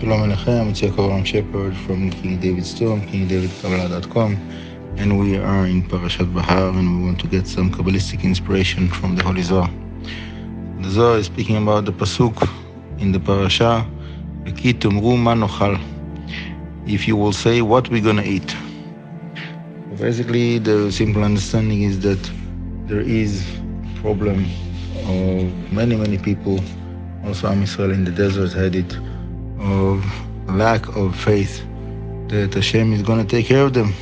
Shalom Alechem, it's Ya'Kov Shepard from King David's Tomb, KingDavidKabbalah.com, and we are in Parashat Behar, and we want to get some Kabbalistic inspiration from the Holy Zohar. The Zohar is speaking about the pasuk in the parasha, "Ki tumru ma nochal," if you will say what we're going to eat. Basically, the simple understanding is that there is a problem of many people, also Am Yisrael in the desert had it, of lack of faith that Hashem is going to take care of them.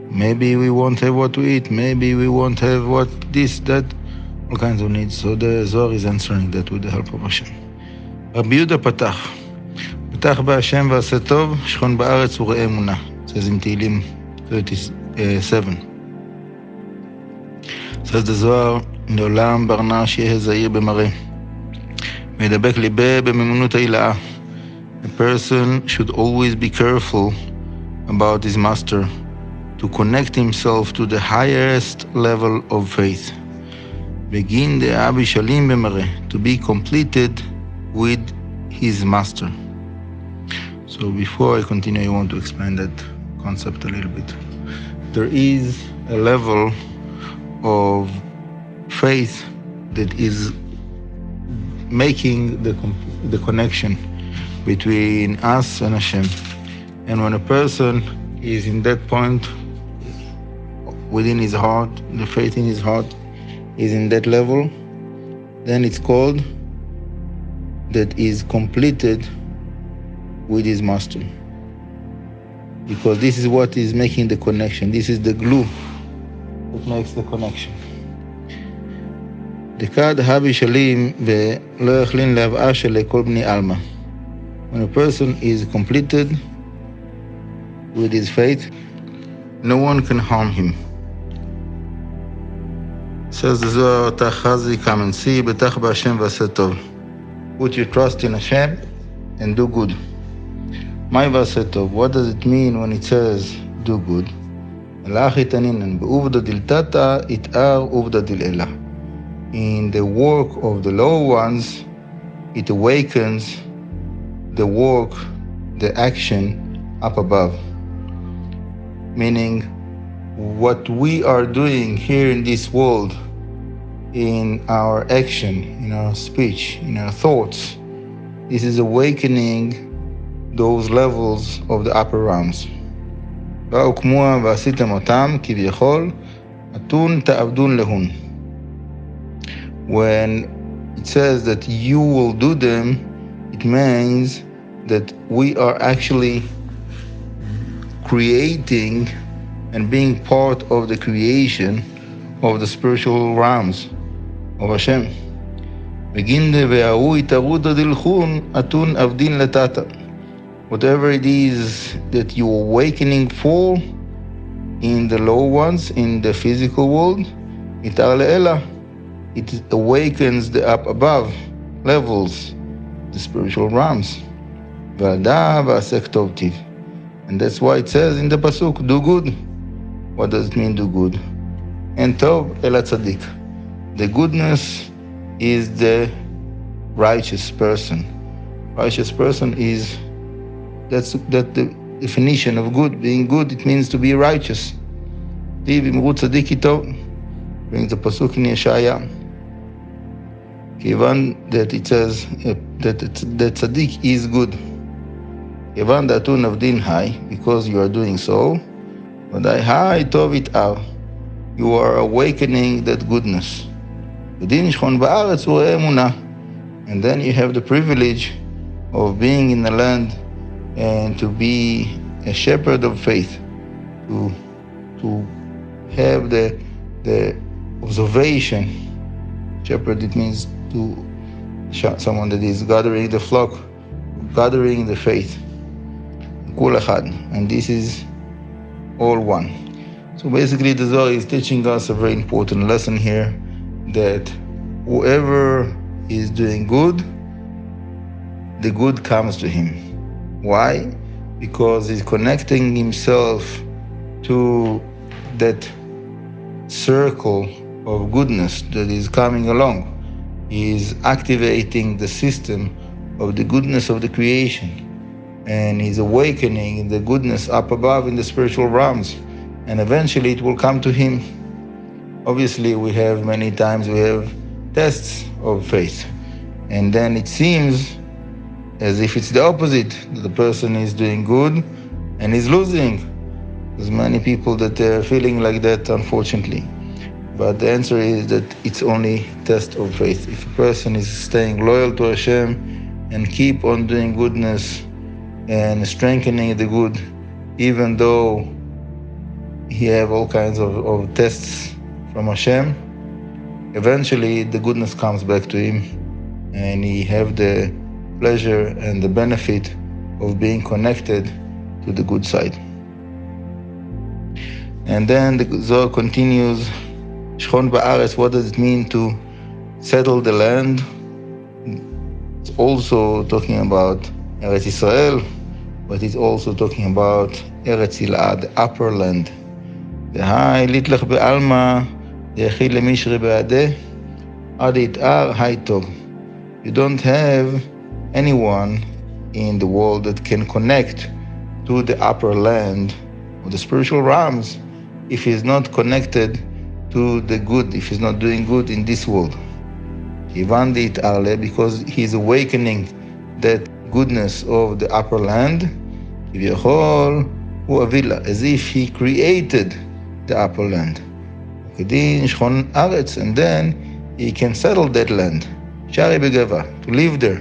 Maybe we won't have what to eat, maybe we won't have what this, that, all kinds of needs. So the Zohar is answering that with the help of Hashem. Rabbi Yehuda פתח בהשם ועשה טוב, שכון בארץ וראה אמונה. It says in Tehillim 37. says the Zohar, לעולם ברנה שיהיה זהיר במראה, וידבק ליבה במימונות העילאה. A person should always be careful about his master, to connect himself to the highest level of faith. Begin the Abi Shalim b'mareh, to be completed with his master. So before I continue, I want to explain that concept a little bit. There is a level of faith that is making the connection between us and Hashem. And when a person is in that point within his heart, the faith in his heart is in that level, then it's called that is completed with his master. Because this is what is making the connection. This is the glue that makes the connection. דקה דהבי שלים ולא יכלין להבאה שלכל בני עלמא. When a person is completed with his faith, no one can harm him. Says the Zohar, Tachazi, come and see, Betach b'Hashem v'aseh tov. Put your trust in Hashem and do good. My v'aseh tov, what does it mean when it says do good? Elach itaninan, be'uvda diltata itar uvda dilela. In the work of the lower ones, it awakens the work, the action up above. Meaning, what we are doing here in this world, in our action, in our speech, in our thoughts, this is awakening those levels of the upper realms. באו כמוה ועשיתם אותם כביכול, אתון תעבדון להון. When it says that you will do them, it means that we are actually creating and being part of the creation of the spiritual realms of Hashem. Whatever it is that you are awakening for in the lower ones, in the physical world, it awakens the up above levels, the spiritual realms. And that's why it says in the pasuk, do good. What does it mean, do good? And tov ela tzaddik. The goodness is the righteous person. Righteous person is, that's the definition of good. Being good, it means to be righteous. Tiv imru tzaddik ito, brings the pasuk in Yeshaya. Given that it says that tzaddik is good. Given that tu navdin high, because you are doing so, but I high tov it av, you are awakening that goodness. V'din shchon ba'aretz u'rei emunah, and then you have the privilege of being in the land and to be a shepherd of faith, to have the observation. Shepherd, it means to someone that is gathering the flock, gathering the faith. Kul echad, and this is all one. So basically the Zohar is teaching us a very important lesson here, that whoever is doing good, the good comes to him. Why? Because he's connecting himself to that circle of goodness that is coming along. He is activating the system of the goodness of the creation. and he's awakening the goodness up above in the spiritual realms, and eventually it will come to him. Obviously, many times we have tests of faith, and then it seems as if it's the opposite, that the person is doing good and is losing. There's many people that are feeling like that, unfortunately. But the answer is that it's only test of faith. If a person is staying loyal to Hashem and keep on doing goodness and strengthening the good, even though he have all kinds of tests from Hashem, eventually the goodness comes back to him, and he have the pleasure and the benefit of being connected to the good side. And then the Zohar continues, Shchon ba'aretz, what does it mean to settle the land? It's also talking about Eretz Israel, but it's also talking about Eretz Il'ad, the upper land. V'hai litlach be'alma, de'echid lemishre be'adeh, ad it'ar hai tov. You don't have anyone in the world that can connect to the upper land or the spiritual realms if he's not connected to the good, if he's not doing good in this world. Because he's awakening that goodness of the upper land, as if he created the upper land. And then he can settle that land, to live there.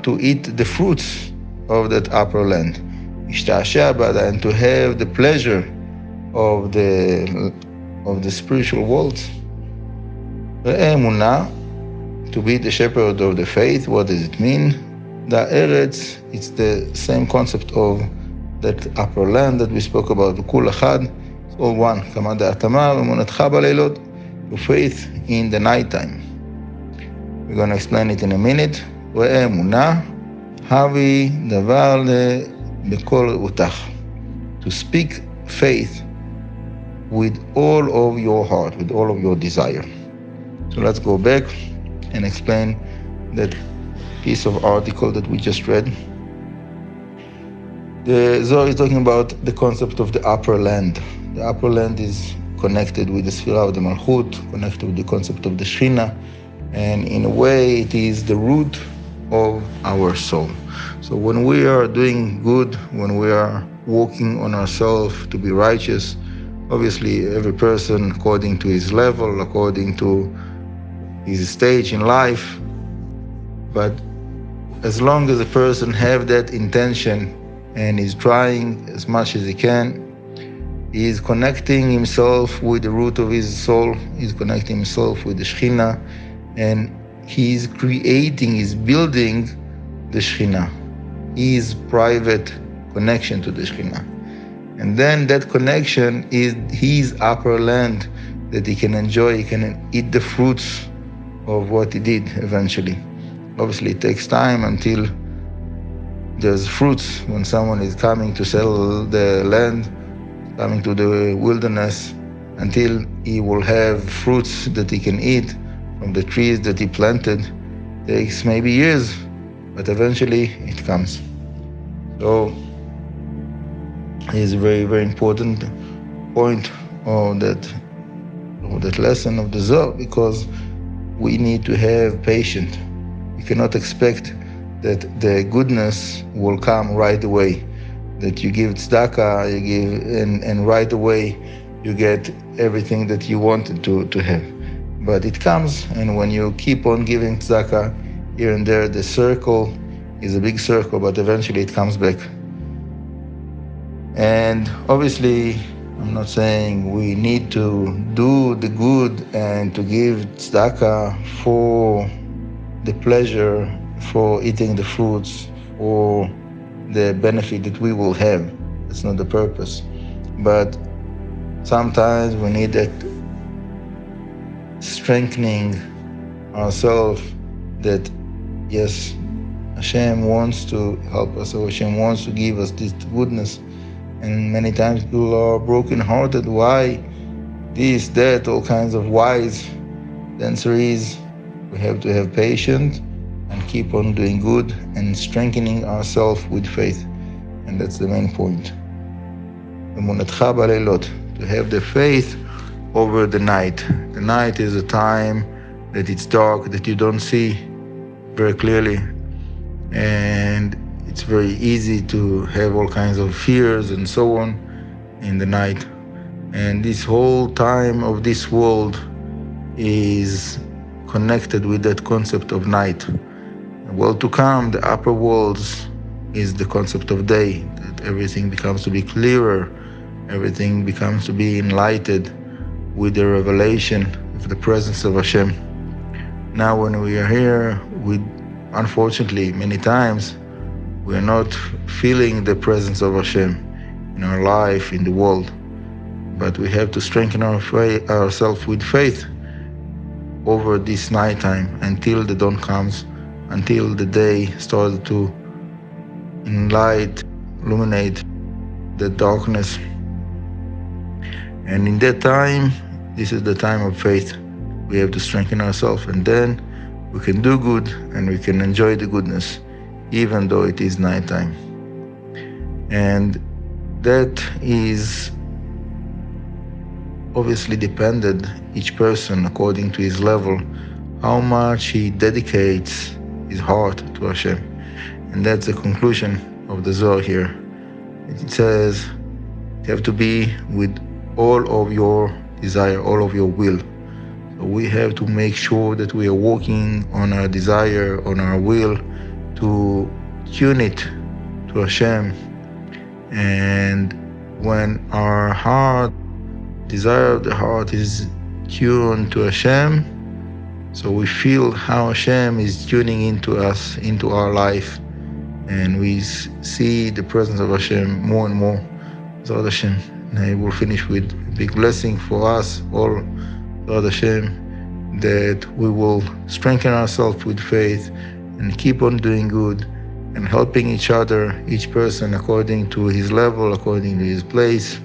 To eat the fruits of that upper land, and to have the pleasure of the spiritual world. To be the shepherd of the faith, what does it mean? The Eretz, it's the same concept of that upper land that we spoke about. It's all one. To faith in the nighttime. We're going to explain it in a minute. To speak faith with all of your heart, with all of your desire. So let's go back and explain that piece of article that we just read. The Zohar is talking about the concept of the upper land. The upper land is connected with the Sphira of the Malchut, connected with the concept of the Shechina, and in a way it is the root of our soul. So when we are doing good, when we are working on ourselves to be righteous, obviously every person according to his level, according to his stage in life, but as long as a person have that intention and is trying as much as he can, he is connecting himself with the root of his soul, he's connecting himself with the Shechina, and he is creating, is building the Shechina, his private connection to the Shechina. And then that connection is his upper land that he can enjoy, he can eat the fruits of what he did eventually. Obviously it takes time until there's fruits. When someone is coming to sell the land, coming to the wilderness, until he will have fruits that he can eat from the trees that he planted, takes maybe years, but eventually it comes. So it's a very, very important point of that lesson of the Zohar, because we need to have patience. We cannot expect that the goodness will come right away, that you give tzedakah, you give, and right away you get everything that you wanted to have. But it comes, and when you keep on giving tzedakah here and there, the circle is a big circle, but eventually it comes back. And obviously, I'm not saying we need to do the good and to give tzedakah for the pleasure, for eating the fruits, for the benefit that we will have. That's not the purpose. But sometimes we need that strengthening ourselves, that yes, Hashem wants to help us, or Hashem wants to give us this goodness. And many times people are broken-hearted. Why? This, that, all kinds of whys. The answer is we have to have patience and keep on doing good and strengthening ourselves with faith. And that's the main point. Emunatcha baleilot, to have the faith over the night. The night is a time that it's dark, that you don't see very clearly, and it's very easy to have all kinds of fears and so on in the night. And this whole time of this world is connected with that concept of night. The world to come, the upper worlds, is the concept of day, that everything becomes to be clearer, everything becomes to be enlightened with the revelation of the presence of Hashem. Now when we are here, unfortunately, many times, we are not feeling the presence of Hashem in our life, in the world. But we have to strengthen ourselves with faith over this nighttime until the dawn comes, until the day starts to illuminate the darkness. And in that time, this is the time of faith. We have to strengthen ourselves, and then we can do good and we can enjoy the goodness, even though it is nighttime. And that is obviously dependent, each person according to his level, how much he dedicates his heart to Hashem. And that's the conclusion of the Zohar here. It says you have to be with all of your desire, all of your will. So we have to make sure that we are working on our desire, on our will, to tune it to Hashem. And when our desire of the heart is tuned to Hashem, so we feel how Hashem is tuning into us, into our life, and we see the presence of Hashem more and more. Zod Hashem. And I will finish with a big blessing for us all, Zod Hashem, that we will strengthen ourselves with faith and keep on doing good and helping each other, each person according to his level, according to his place,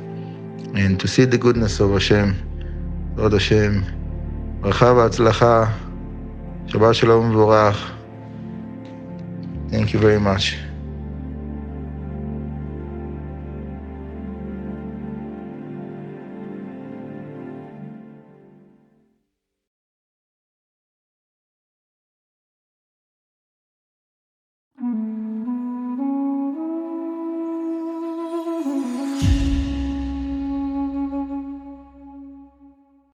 and to see the goodness of Hashem. Zod Hashem. Bracha v'atzlacha. Shabbat shalom v'vorach. Thank you very much.